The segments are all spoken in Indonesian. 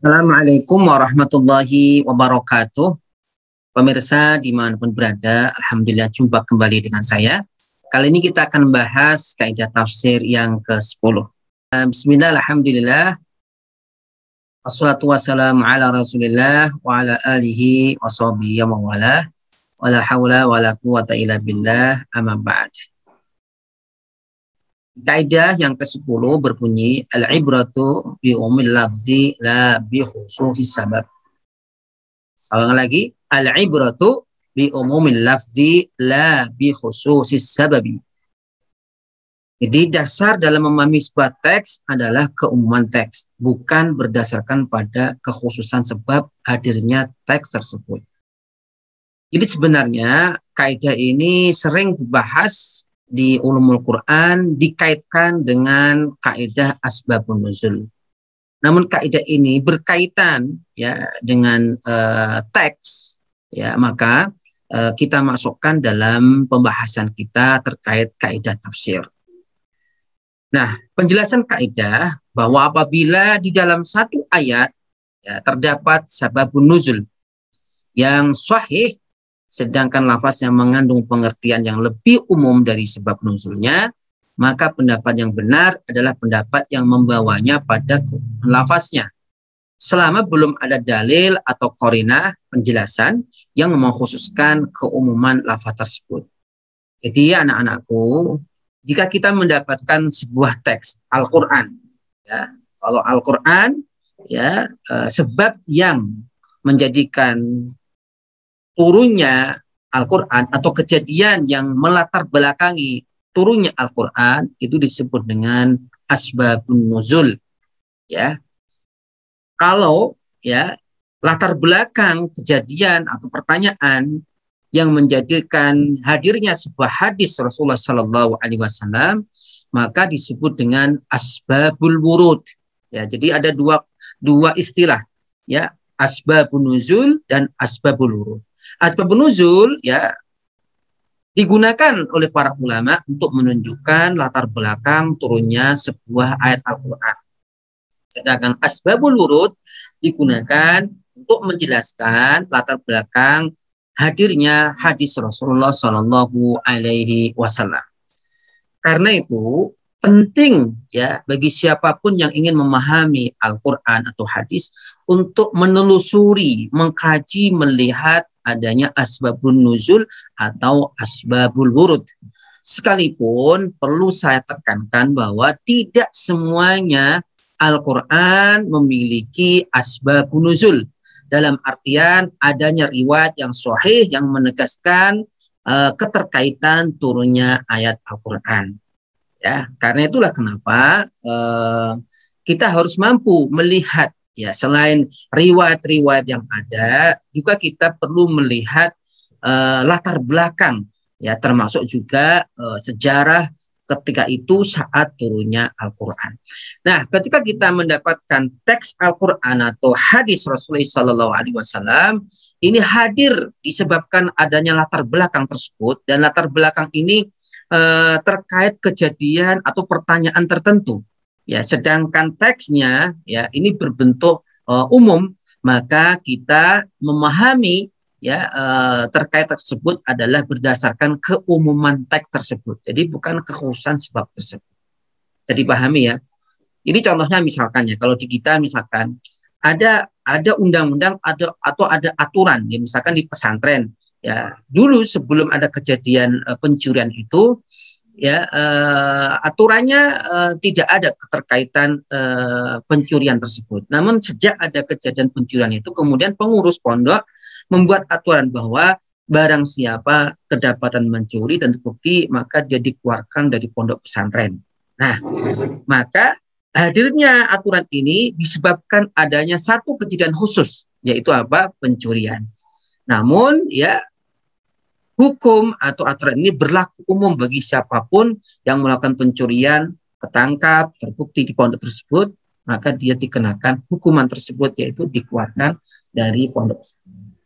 Assalamualaikum warahmatullahi wabarakatuh. Pemirsa dimanapun berada, alhamdulillah jumpa kembali dengan saya. Kali ini kita akan membahas kaidah tafsir yang ke-10. Bismillah, alhamdulillah. Wassalatu wassalamu ala rasulillah wa ala alihi wa sahbihi wa mawalah. Wa la hawla wa la quwata illa billah, amma ba'd. Kaidah yang ke-10 berbunyi al-ibratu bi umumil lafzi la bi khususis sabab. Sekali lagi, al-ibratu bi umumil lafzi la bi khususis sababi. Jadi dasar dalam memahami sebuah teks adalah keumuman teks, bukan berdasarkan pada kekhususan sebab hadirnya teks tersebut. Jadi sebenarnya kaidah ini sering dibahas di ulumul Quran, dikaitkan dengan kaidah asbabun nuzul. Namun kaidah ini berkaitan ya dengan teks, ya maka kita masukkan dalam pembahasan kita terkait kaidah tafsir. Nah, penjelasan kaidah bahwa apabila di dalam satu ayat ya, terdapat sababun nuzul yang sahih, sedangkan lafaz yang mengandung pengertian yang lebih umum dari sebab nuzulnya, maka pendapat yang benar adalah pendapat yang membawanya pada lafaznya, selama belum ada dalil atau qarinah penjelasan yang mengkhususkan keumuman lafaz tersebut. Jadi anak-anakku, jika kita mendapatkan sebuah teks Al-Quran, ya, kalau Al-Quran, ya, sebab yang menjadikan turunnya Al-Quran atau kejadian yang melatar belakangi turunnya Al-Quran itu disebut dengan asbabun nuzul. Ya, kalau ya latar belakang kejadian atau pertanyaan yang menjadikan hadirnya sebuah hadis Rasulullah Shallallahu Alaihi Wasallam, maka disebut dengan asbabul wurud. Ya, jadi ada dua istilah, ya, asbabun nuzul dan asbabul wurud. Asbabun nuzul ya digunakan oleh para ulama untuk menunjukkan latar belakang turunnya sebuah ayat Al-Quran. Sedangkan asbabul wurud digunakan untuk menjelaskan latar belakang hadirnya hadis Rasulullah Shallallahu Alaihi Wasallam. Karena itu penting ya bagi siapapun yang ingin memahami Al-Quran atau hadis untuk menelusuri, mengkaji, melihat adanya asbabun nuzul atau asbabul wurud. Sekalipun perlu saya tekankan bahwa tidak semuanya Al-Quran memiliki asbabun nuzul. Dalam artian adanya riwayat yang sahih yang menegaskan keterkaitan turunnya ayat Al-Quran. Ya, karena itulah kenapa kita harus mampu melihat ya selain riwayat-riwayat yang ada, juga kita perlu melihat latar belakang ya termasuk juga sejarah ketika itu saat turunnya Al-Quran. Nah, ketika kita mendapatkan teks Al-Quran atau hadis Rasulullah SAW, ini hadir disebabkan adanya latar belakang tersebut, dan latar belakang ini terkait kejadian atau pertanyaan tertentu. Ya, sedangkan teksnya ya ini berbentuk umum, maka kita memahami ya terkait tersebut adalah berdasarkan keumuman teks tersebut. Jadi bukan kekhususan sebab tersebut. Jadi pahami ya. Jadi contohnya misalkan ya, kalau di kita misalkan ada undang-undang atau ada aturan ya, misalkan di pesantren ya, dulu sebelum ada kejadian pencurian itu ya aturannya tidak ada keterkaitan pencurian tersebut. Namun sejak ada kejadian pencurian itu, kemudian pengurus pondok membuat aturan bahwa barang siapa kedapatan mencuri dan terbukti, maka dia dikeluarkan dari pondok pesantren. Nah, maka hadirnya aturan ini disebabkan adanya satu kejadian khusus, yaitu apa? Pencurian. Namun ya hukum atau aturan ini berlaku umum bagi siapapun yang melakukan pencurian, ketangkap, terbukti di pondok tersebut, maka dia dikenakan hukuman tersebut, yaitu dikeluarkan dari pondok.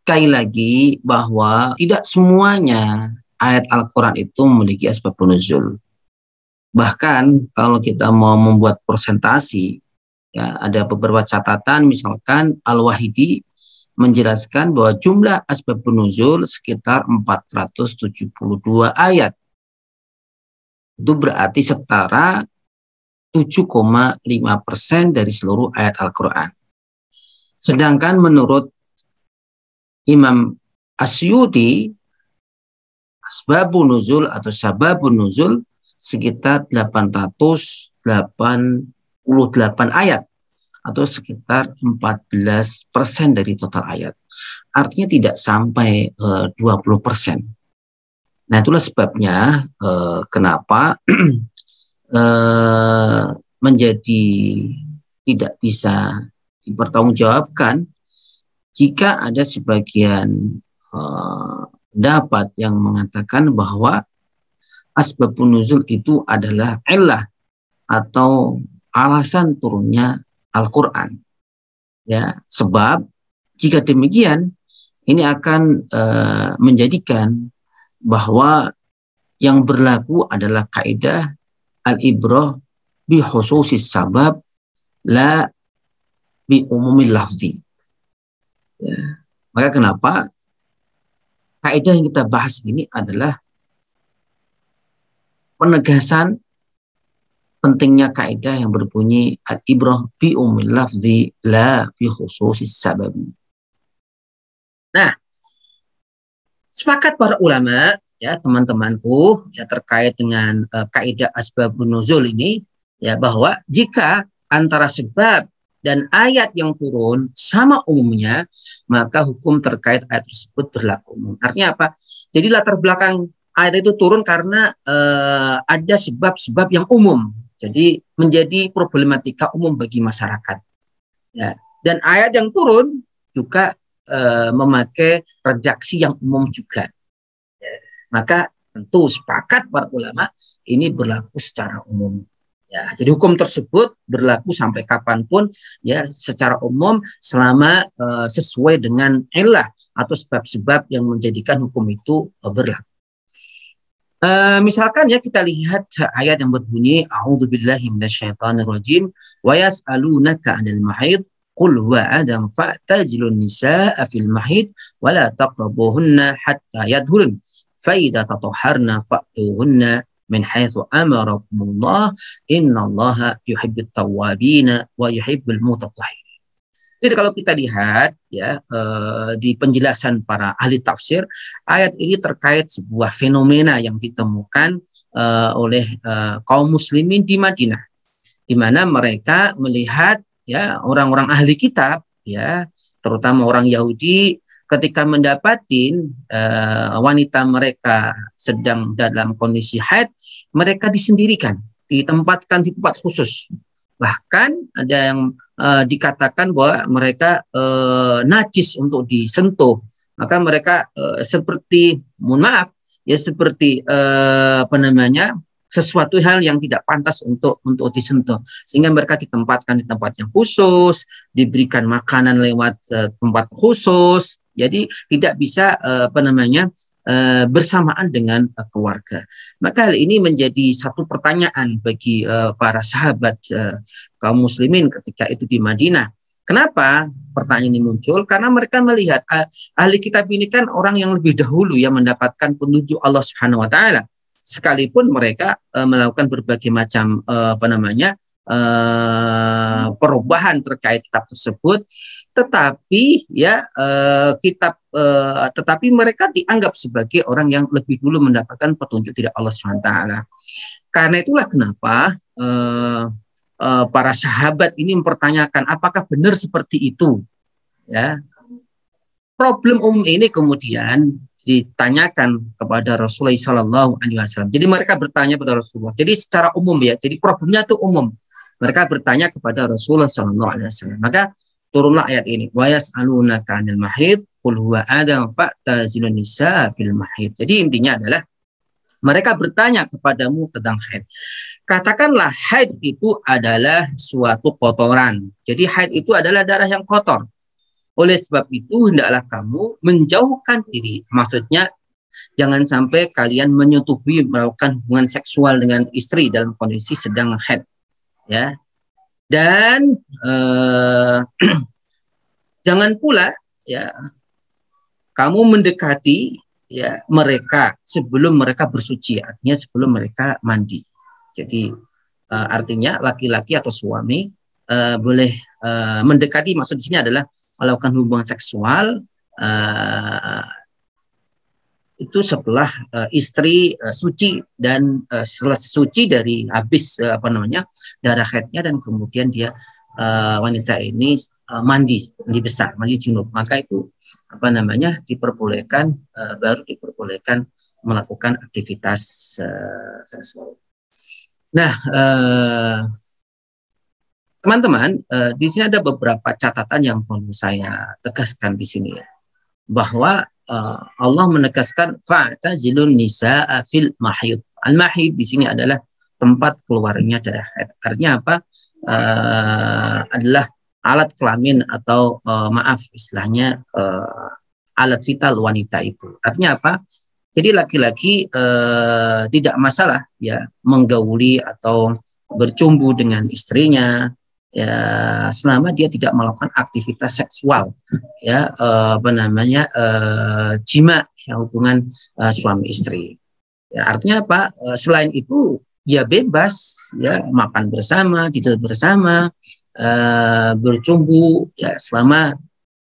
Sekali lagi bahwa tidak semuanya ayat Al-Quran itu memiliki asbabun nuzul. Bahkan kalau kita mau membuat presentasi Ya, ada beberapa catatan, misalkan Al-Wahidi menjelaskan bahwa jumlah asbabun nuzul sekitar 472 ayat. Itu berarti setara 7,5% dari seluruh ayat Al-Quran. Sedangkan menurut Imam Asyuti, asbabun nuzul atau sababun nuzul sekitar 888 ayat atau sekitar 14% dari total ayat. Artinya tidak sampai 20%. Nah, itulah sebabnya kenapa menjadi tidak bisa dipertanggungjawabkan jika ada sebagian pendapat yang mengatakan bahwa asbabun nuzul itu adalah illah atau alasan turunnya Al-Quran. Ya, sebab jika demikian ini akan menjadikan bahwa yang berlaku adalah kaidah al-ibrah bi khususis sabab la bi umumil lafzi. Ya. Maka kenapa kaidah yang kita bahas ini adalah penegasan pentingnya kaidah yang berbunyi al-ibrah bi umumil lafzi la bi khususis sabab. Nah, sepakat para ulama ya teman-temanku ya terkait dengan kaidah asbabun nuzul ini ya bahwa jika antara sebab dan ayat yang turun sama umumnya, maka hukum terkait ayat tersebut berlaku umum. Artinya apa? Jadi latar belakang ayat itu turun karena ada sebab-sebab yang umum. Jadi menjadi problematika umum bagi masyarakat. Ya. Dan ayat yang turun juga memakai redaksi yang umum juga. Ya. Maka tentu sepakat para ulama ini berlaku secara umum. Ya, jadi hukum tersebut berlaku sampai kapanpun ya secara umum selama sesuai dengan illah atau sebab-sebab yang menjadikan hukum itu berlaku. Misalkan ya kita lihat ayat yang berbunyi a'udzubillahi minasyaitonirrajim wa yas'alunaka 'anil mahid qul huwa adam fa'tazilun nisaa fil mahid wa la taqrabuhunna hatta yadhurun fa idza tatahharna fa'tuhunna min haitsu amarakumullah innallaha yuhibbut tawwabina wa yuhibbul mutatahhirin. Jadi kalau kita lihat ya di penjelasan para ahli tafsir, ayat ini terkait sebuah fenomena yang ditemukan oleh kaum muslimin di Madinah, di mana mereka melihat ya orang-orang ahli kitab ya, terutama orang Yahudi ketika mendapatin wanita mereka sedang dalam kondisi haid, mereka disendirikan, ditempatkan di tempat khusus. Bahkan ada yang dikatakan bahwa mereka najis untuk disentuh. Maka mereka seperti, mohon maaf, ya seperti sesuatu hal yang tidak pantas untuk disentuh, sehingga mereka ditempatkan di tempat yang khusus, diberikan makanan lewat tempat khusus, jadi tidak bisa bersamaan dengan keluarga. Maka hal ini menjadi satu pertanyaan bagi para sahabat kaum muslimin ketika itu di Madinah. Kenapa pertanyaan ini muncul? Karena mereka melihat ahli kitab ini kan orang yang lebih dahulu yang mendapatkan petunjuk Allah Subhanahu wa taala. Sekalipun mereka melakukan berbagai macam perubahan terkait kitab tersebut, tetapi ya tetapi mereka dianggap sebagai orang yang lebih dulu mendapatkan petunjuk dari Allah SWT. Karena itulah kenapa para sahabat ini mempertanyakan apakah benar seperti itu. Ya, problem umum ini kemudian ditanyakan kepada Rasulullah SAW. Jadi mereka bertanya kepada Rasulullah. Jadi secara umum ya. Jadi problemnya itu umum. Mereka bertanya kepada Rasulullah SAW. Maka turunlah ayat ini. Wa yas'alunaka 'anil mahid qul huwa adam fa'tazilun nisaa fil mahid. Jadi intinya adalah mereka bertanya kepadamu tentang haid. Katakanlah haid itu adalah suatu kotoran. Jadi haid itu adalah darah yang kotor. Oleh sebab itu, hendaklah kamu menjauhkan diri. Maksudnya, jangan sampai kalian menyetubuhi melakukan hubungan seksual dengan istri dalam kondisi sedang haid. Ya. Dan jangan pula ya kamu mendekati ya mereka sebelum mereka bersuci, artinya sebelum mereka mandi. Jadi artinya laki-laki atau suami boleh mendekati, maksud di sini adalah melakukan hubungan seksual itu setelah istri suci dan setelah suci dari habis darah haidnya, dan kemudian dia wanita ini mandi besar, mandi junub, maka itu diperbolehkan, baru diperbolehkan melakukan aktivitas seksual. Nah, teman-teman, di sini ada beberapa catatan yang perlu saya tegaskan di sini ya, bahwa Allah menegaskan fa'tazilun nisaa fil mahid. Al-mahid di sini adalah tempat keluarnya darah haid. Artinya apa? Adalah alat kelamin atau istilahnya alat vital wanita itu. Artinya apa? Jadi laki-laki tidak masalah ya menggauli atau bercumbu dengan istrinya ya, selama dia tidak melakukan aktivitas seksual ya, jima ya, hubungan suami istri ya. Artinya apa? Selain itu ya bebas ya, makan bersama, tidur bersama, bercumbu ya, selama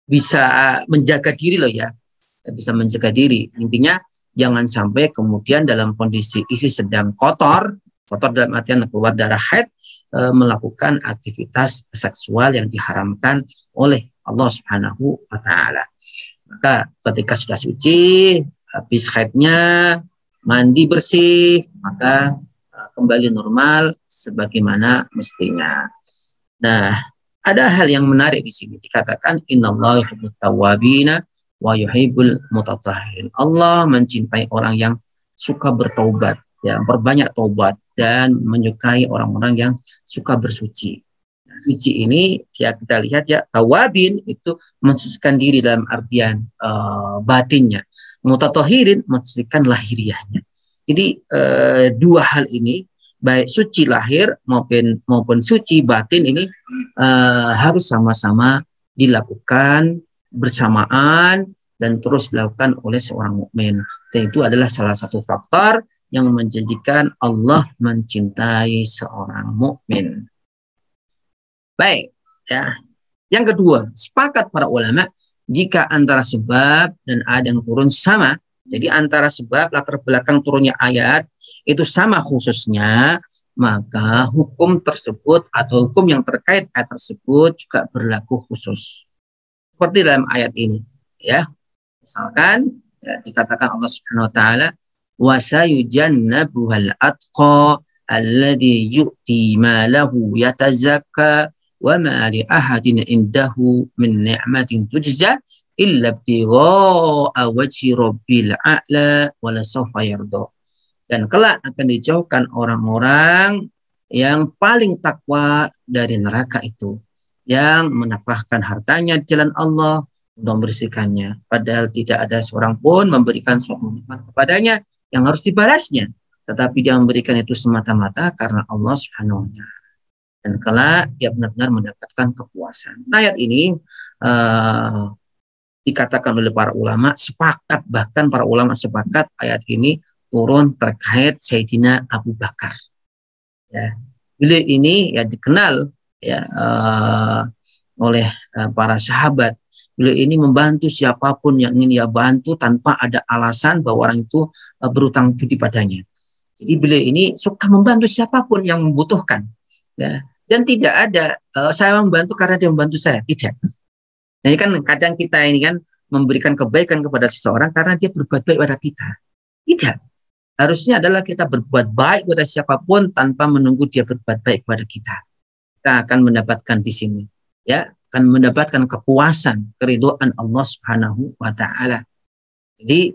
bisa menjaga diri loh ya, bisa menjaga diri. Intinya jangan sampai kemudian dalam kondisi istri sedang kotor dalam artian keluar darah haid, melakukan aktivitas seksual yang diharamkan oleh Allah Subhanahu wa Ta'ala. Maka ketika sudah suci, habis haidnya, mandi bersih, maka kembali normal sebagaimana mestinya. Nah, ada hal yang menarik di sini, dikatakan innallaha yuhibbut tawwabina wa yuhibbul mutatahhirin. Allah mencintai orang yang suka bertaubat, ya, berbanyak taubat, dan menyukai orang-orang yang suka bersuci. Nah, suci ini ya kita lihat ya, tawabin itu mensucikan diri dalam artian batinnya, mutatahhirin mensucikan lahiriahnya. Jadi dua hal ini, baik suci lahir maupun suci batin ini harus sama-sama dilakukan bersamaan dan terus dilakukan oleh seorang mukmin. Dan itu adalah salah satu faktor yang menjadikan Allah mencintai seorang mukmin. Baik, ya. Yang kedua, sepakat para ulama jika antara sebab dan ayat yang turun sama. Jadi antara sebab latar belakang turunnya ayat itu sama khususnya, maka hukum tersebut atau hukum yang terkait ayat tersebut juga berlaku khusus. Seperti dalam ayat ini, ya. Misalkan ya, dikatakan Allah Subhanahu wa taala wa sayujannabuhal atqa alladhi yu'ti malahu yatazakka wa ma li ahadin indahu min ni'matin tujza illa ibtigha'a wajhi rabbil a'la wa la sawfa yarda. Dan kelak akan dijauhkan orang-orang yang paling takwa dari neraka itu, yang menafkahkan hartanya di jalan Allah untuk membersihkannya, padahal tidak ada seorang pun memberikan suatu nikmat kepadanya yang harus dibalasnya, tetapi dia memberikan itu semata-mata karena Allah Subhanahu wa Ta'ala, dan kelak dia benar-benar mendapatkan kepuasan. Nah, ayat ini dikatakan oleh para ulama sepakat, bahkan para ulama sepakat ayat ini turun terkait Sayyidina Abu Bakar. Ya, beliau ini ya dikenal ya oleh para sahabat. Beliau ini membantu siapapun yang ingin ia bantu tanpa ada alasan bahwa orang itu berutang budi padanya. Jadi beliau ini suka membantu siapapun yang membutuhkan. Ya. Dan tidak ada saya membantu karena dia membantu saya. Tidak. Nah, ini kan kadang kita ini kan memberikan kebaikan kepada seseorang karena dia berbuat baik pada kita. Tidak. Harusnya adalah kita berbuat baik kepada siapapun tanpa menunggu dia berbuat baik kepada kita. Kita akan mendapatkan di sini. Ya, akan mendapatkan kepuasan, keridhaan Allah Subhanahu wa Ta'ala. Jadi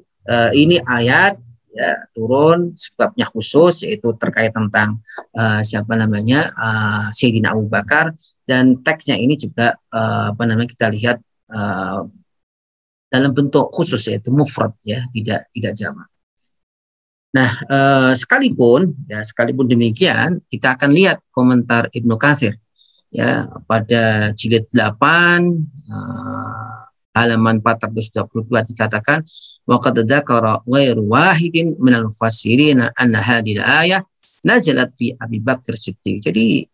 ini ayat ya turun sebabnya khusus, yaitu terkait tentang Sayyidina Abu Bakar, dan teksnya ini juga kita lihat dalam bentuk khusus, yaitu mufrad ya, tidak jamak. Nah, sekalipun demikian, kita akan lihat komentar Ibnu Katsir. ya pada jilid 8 halaman 422 dikatakan wa qad dzakara ghairu wahidin minal mufassirin anna hadhihi ayah nazalat fi Abi Bakar Siddiq. Jadi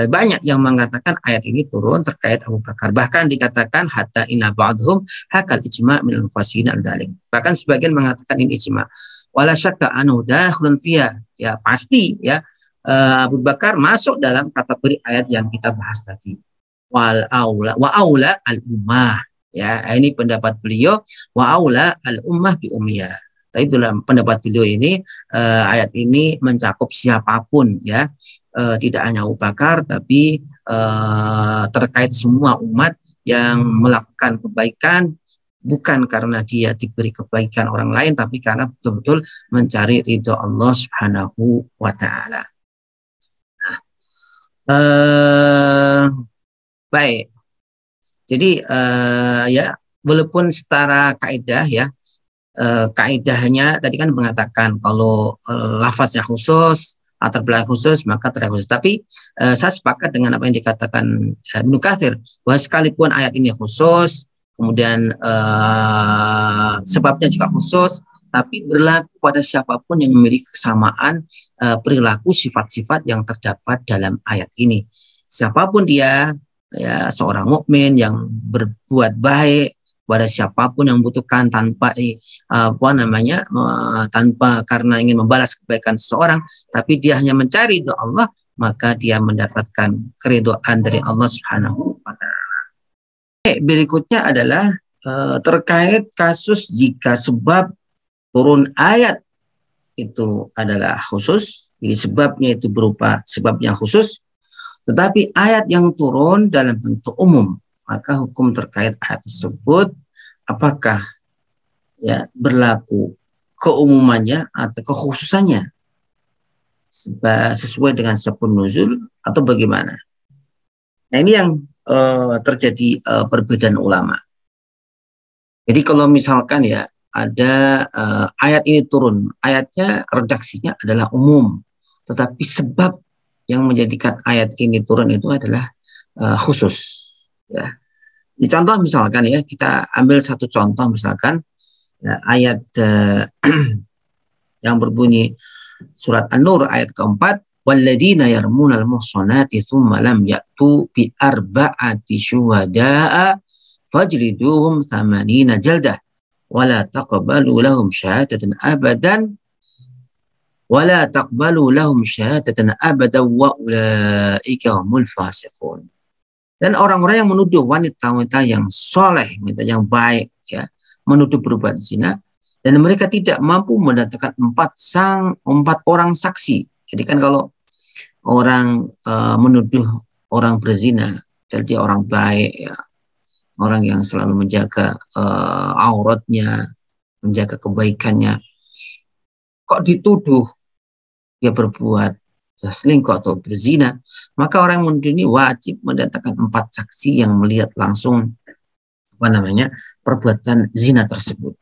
banyak yang mengatakan ayat ini turun terkait Abu Bakar. Bahkan dikatakan hatta inna ba'dhum hakal ijma' minal mufassirin al-dalik. Bahkan sebagian mengatakan ini ijma'. Wala syakka anhu dakhilun fiha. Ya pasti ya Abu Bakar masuk dalam kategori ayat yang kita bahas tadi. Wal aula wa aula al ummah, ya ini pendapat beliau, wa aula al ummah bi ummiyah. Tapi dalam pendapat beliau ini ayat ini mencakup siapapun, ya tidak hanya Abu Bakar tapi terkait semua umat yang melakukan kebaikan bukan karena dia diberi kebaikan orang lain tapi karena betul-betul mencari ridho Allah Subhanahu wa taala. Baik, jadi ya walaupun secara kaidah ya kaidahnya tadi kan mengatakan kalau lafaznya khusus atau belakang khusus maka teriak khusus. Tapi saya sepakat dengan apa yang dikatakan Ibnu Katsir bahwa sekalipun ayat ini khusus, kemudian sebabnya juga khusus, tapi berlaku pada siapapun yang memiliki kesamaan perilaku sifat-sifat yang terdapat dalam ayat ini. Siapapun dia, ya seorang mukmin yang berbuat baik pada siapapun yang membutuhkan tanpa tanpa karena ingin membalas kebaikan seseorang, tapi dia hanya mencari doa Allah, maka dia mendapatkan keridhaan dari Allah Subhanahu wa taala. Berikutnya adalah terkait kasus jika sebab turun ayat itu adalah khusus, jadi sebabnya itu berupa sebab yang khusus, tetapi ayat yang turun dalam bentuk umum, maka hukum terkait ayat tersebut apakah ya berlaku keumumannya atau kekhususannya sesuai dengan sebab nuzul atau bagaimana? Nah ini yang terjadi perbedaan ulama. Jadi kalau misalkan ya ada ayat ini turun, ayatnya redaksinya adalah umum, tetapi sebab yang menjadikan ayat ini turun itu adalah khusus. Ya. Di contoh misalkan ya, kita ambil satu contoh misalkan ya, ayat yang berbunyi surat An-Nur ayat keempat, walladzina yarmunal muhsanati tsumma lam ya'tu bi arba'ati syuhada'a fajliduhum 80 jaldah wala taqbalu lahum syahadatan abadan wala taqbalu lahum syahadatan abadan wa ulaika humul fasiqun. Dan orang-orang yang menuduh wanita-wanita yang soleh, yang baik, ya, menuduh berbuat zina, dan mereka tidak mampu mendatangkan 4 orang saksi. Jadi kan kalau orang menuduh orang berzina, dan dia orang baik, ya, orang yang selalu menjaga auratnya, menjaga kebaikannya, kok dituduh dia berbuat selingkuh atau berzina, maka orang yang menuduh ini wajib mendatangkan 4 saksi yang melihat langsung perbuatan zina tersebut.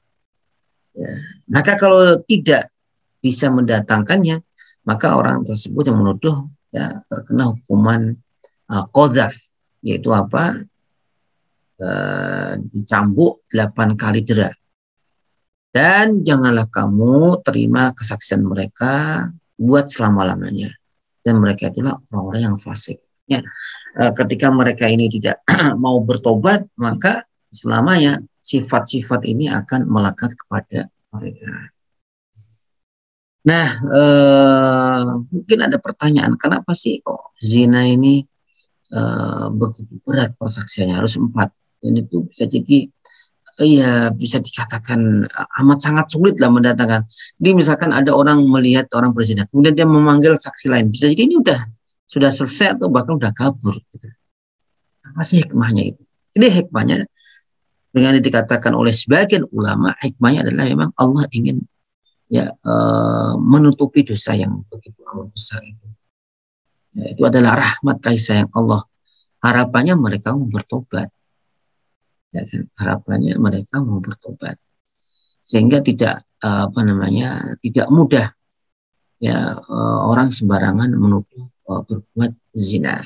Ya. Maka kalau tidak bisa mendatangkannya, maka orang tersebut yang menuduh ya terkena hukuman qadzaf, yaitu apa? Dicambuk 8 kali dera. Dan janganlah kamu terima kesaksian mereka buat selama-lamanya. Dan mereka itulah orang-orang yang fasik. Ya, ketika mereka ini tidak mau bertobat, maka selamanya sifat-sifat ini akan melekat kepada mereka. Nah, mungkin ada pertanyaan, kenapa sih zina ini begitu berat persaksiannya harus 4? Dan itu bisa jadi ya bisa dikatakan amat sangat sulit lah mendatangkan. Jadi misalkan ada orang melihat orang berzina, kemudian dia memanggil saksi lain, bisa jadi ini sudah selesai atau bahkan udah kabur. Gitu. Apa sih hikmahnya itu? Jadi hikmahnya dengan dikatakan oleh sebagian ulama, hikmahnya adalah memang Allah ingin ya menutupi dosa yang begitu amat besar itu. Ya, itu adalah rahmat kasih sayang Allah. Harapannya mereka mau bertobat. Ya, harapannya mereka mau bertobat sehingga tidak tidak mudah ya orang sembarangan menuduh berbuat zina.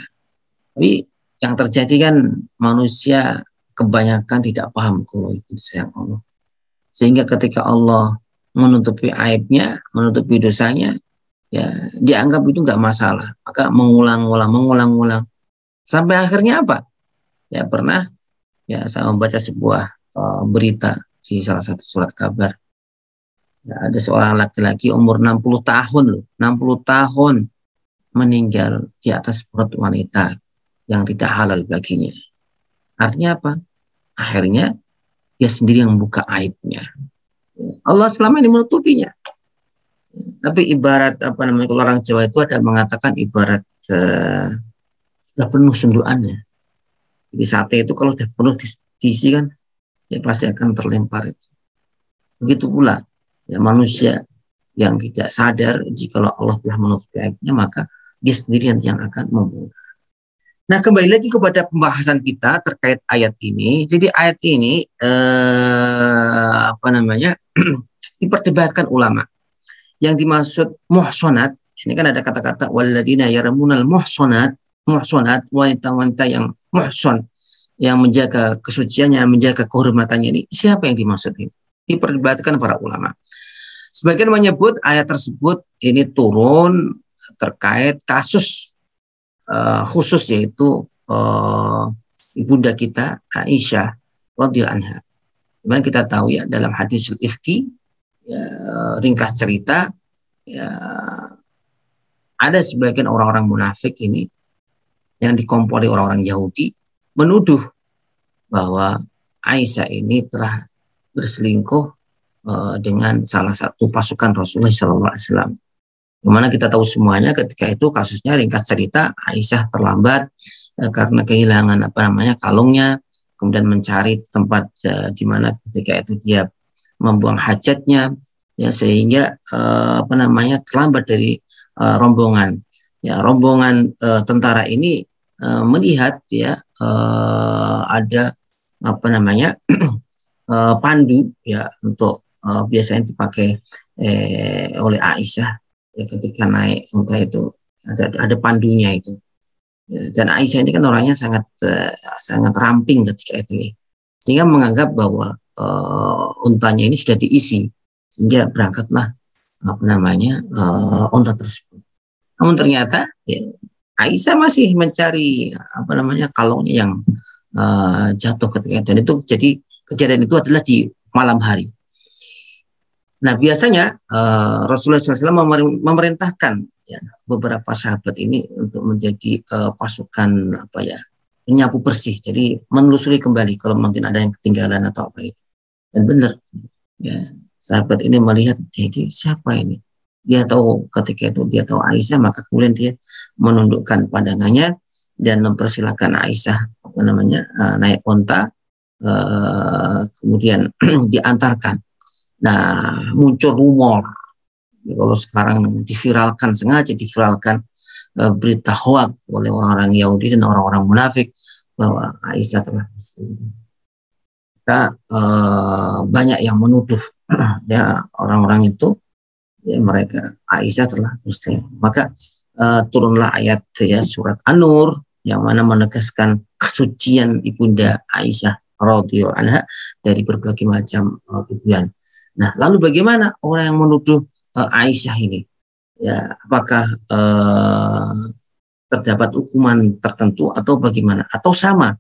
Tapi yang terjadi kan manusia kebanyakan tidak paham kalau itu sayang Allah. Sehingga ketika Allah menutupi aibnya, menutupi dosanya, ya dianggap itu nggak masalah. Maka mengulang-ulang. Sampai akhirnya apa? Ya pernah ya saya membaca sebuah berita di salah satu surat kabar. Ya, ada seorang laki-laki umur 60 tahun loh, 60 tahun meninggal di atas perut wanita yang tidak halal baginya. Artinya apa? Akhirnya dia sendiri yang membuka aibnya. Allah selama ini menutupinya. Tapi ibarat apa namanya, kalau orang Jawa itu ada mengatakan ibarat sudah penuh sundukannya. Jadi sate itu kalau sudah penuh diisi kan, ya pasti akan terlempar itu. Begitu pula ya manusia yang tidak sadar jika Allah telah menutupi aibnya, maka dia sendiri yang akan membuka. Nah, kembali lagi kepada pembahasan kita terkait ayat ini. Jadi ayat ini apa namanya diperdebatkan ulama. Yang dimaksud muhsanat, ini kan ada kata-kata waladina yaramunal muhsanat, wanita-wanita yang muhsan, yang menjaga kesuciannya, menjaga kehormatannya, ini siapa yang dimaksud ini? Diperdebatkan para ulama. Sebagian menyebut ayat tersebut ini turun terkait kasus khusus, yaitu ibunda kita Aisyah radhiyallahu anha. Dimana kita tahu ya dalam hadis ifki, ya, ringkas cerita, ya, ada sebagian orang-orang munafik ini yang dikompori orang-orang Yahudi menuduh bahwa Aisyah ini telah berselingkuh dengan salah satu pasukan Rasulullah SAW. Dimana kita tahu semuanya ketika itu kasusnya ringkas cerita Aisyah terlambat karena kehilangan apa namanya kalungnya, kemudian mencari tempat di mana ketika itu dia membuang hajatnya, ya sehingga apa namanya terlambat dari rombongan. Ya rombongan tentara ini melihat ya ada apa namanya pandu ya untuk biasanya dipakai oleh Aisyah. Ya, ketika naik unta itu ada pandunya itu, ya, dan Aisyah ini kan orangnya sangat sangat ramping ketika itu, sehingga menganggap bahwa untanya ini sudah diisi, sehingga berangkatlah apa namanya unta tersebut. Namun ternyata ya, Aisyah masih mencari apa namanya kalungnya yang jatuh ketika itu, dan itu jadi kejadian itu adalah di malam hari. Nah, biasanya Rasulullah SAW memerintahkan ya, beberapa sahabat ini untuk menjadi pasukan apa ya, penyapu bersih. Jadi menelusuri kembali kalau mungkin ada yang ketinggalan atau apa itu. Dan benar, ya, sahabat ini melihat, jadi siapa ini? Dia tahu ketika itu dia tahu Aisyah, maka kemudian dia menundukkan pandangannya dan mempersilahkan Aisyah apa namanya naik onta, kemudian diantarkan. Nah, muncul rumor. Kalau sekarang diviralkan, sengaja diviralkan berita hoak oleh orang-orang Yahudi dan orang-orang munafik bahwa Aisyah telah berselingkuh. Banyak yang menuduh ya orang-orang itu ya mereka Aisyah telah berselingkuh. Maka turunlah ayat ya surat An-Nur yang mana menegaskan kesucian ibunda Aisyah radhiyallahu anha dari berbagai macam tuduhan. Nah, lalu bagaimana orang yang menuduh Aisyah ini? Ya, apakah terdapat hukuman tertentu atau bagaimana? Atau sama?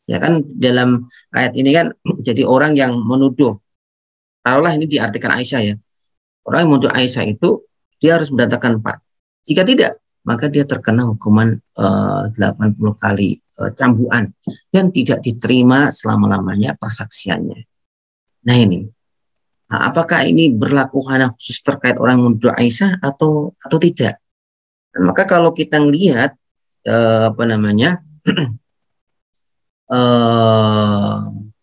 Ya kan dalam ayat ini kan jadi orang yang menuduh. Taruhlah ini diartikan Aisyah ya. Orang yang menuduh Aisyah itu dia harus mendatangkan 4. Jika tidak, maka dia terkena hukuman 80 kali cambukan dan tidak diterima selama-lamanya persaksiannya. Nah ini. Nah, apakah ini berlaku hanya khusus terkait orang menuduh Aisyah atau tidak? Dan maka kalau kita melihat apa namanya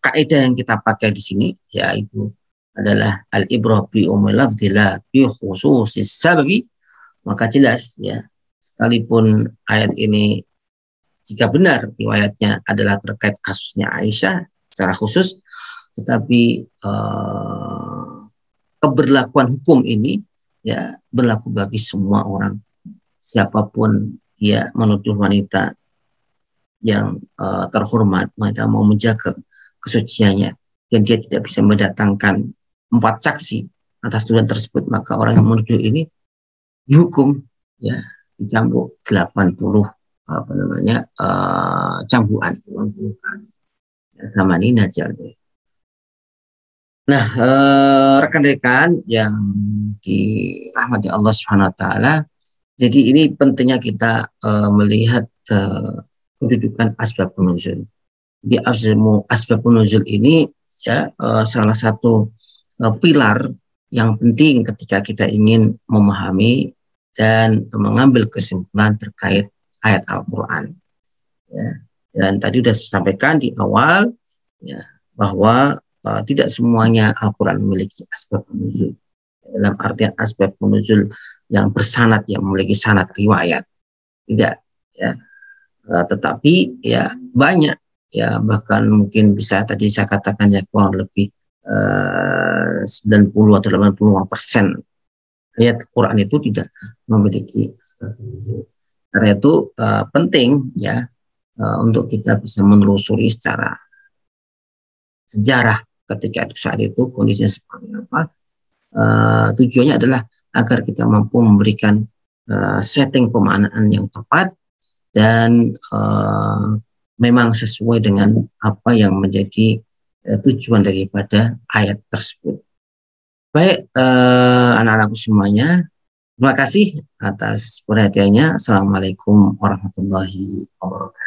kaidah yang kita pakai di sini yaitu adalah al-ibrah bi umumil lafzi la bi khususis sababi, maka jelas ya sekalipun ayat ini jika benar riwayatnya adalah terkait kasusnya Aisyah secara khusus, tetapi keberlakuan hukum ini ya berlaku bagi semua orang, siapapun dia menuduh wanita yang terhormat, wanita mau menjaga kesuciannya, dan dia tidak bisa mendatangkan 4 saksi atas tuduhan tersebut, maka orang yang menuduh ini dihukum ya dicambuk 80 apa namanya cambukan 80 kali. Sama ini najar deh. Nah, rekan-rekan yang dirahmati Allah Subhanahu wa taala, jadi ini pentingnya kita melihat kedudukan asbab nuzul. Di asbab nuzul ini ya salah satu pilar yang penting ketika kita ingin memahami dan mengambil kesimpulan terkait ayat Al-Qur'an. Ya. Dan tadi sudah disampaikan di awal ya bahwa tidak semuanya Al-Quran memiliki asbab nuzul. Dalam artian asbab nuzul yang bersanad, yang memiliki sanad riwayat. Tidak. Ya. Tetapi ya banyak. Ya, bahkan mungkin bisa tadi saya katakan ya kurang lebih 90 atau 85% ayat Quran itu tidak memiliki asbab nuzul. Karena itu penting ya untuk kita bisa menelusuri secara sejarah ketika itu saat itu kondisinya seperti apa. Tujuannya adalah agar kita mampu memberikan setting pemaknaan yang tepat dan memang sesuai dengan apa yang menjadi tujuan daripada ayat tersebut. Baik, anak-anakku semuanya, terima kasih atas perhatiannya. Assalamualaikum warahmatullahi wabarakatuh.